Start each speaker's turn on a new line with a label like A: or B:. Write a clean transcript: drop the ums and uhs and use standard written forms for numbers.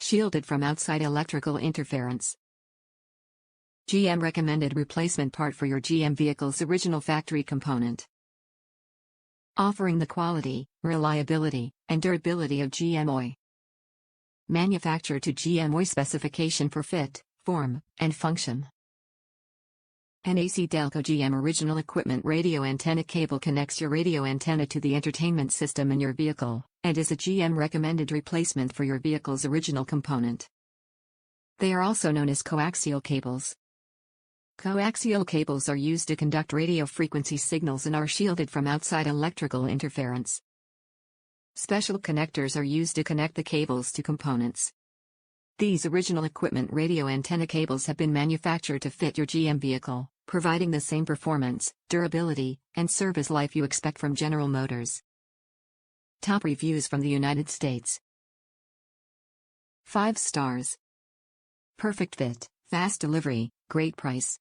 A: shielded from outside electrical interference. GM recommended replacement part for your GM vehicle's original factory component. Offering the quality, reliability, and durability of GM OI. Manufactured to GM OI specification for fit, form, and function. NAC Delco GM original equipment radio antenna cable connects your radio antenna to the entertainment system in your vehicle, and is a GM recommended replacement for your vehicle's original component. They are also known as coaxial cables. Coaxial cables are used to conduct radio frequency signals and are shielded from outside electrical interference. Special connectors are used to connect the cables to components. These original equipment radio antenna cables have been manufactured to fit your GM vehicle, providing the same performance, durability, and service life you expect from General Motors. Top reviews from the United States. 5 stars. Perfect fit, fast delivery, great price.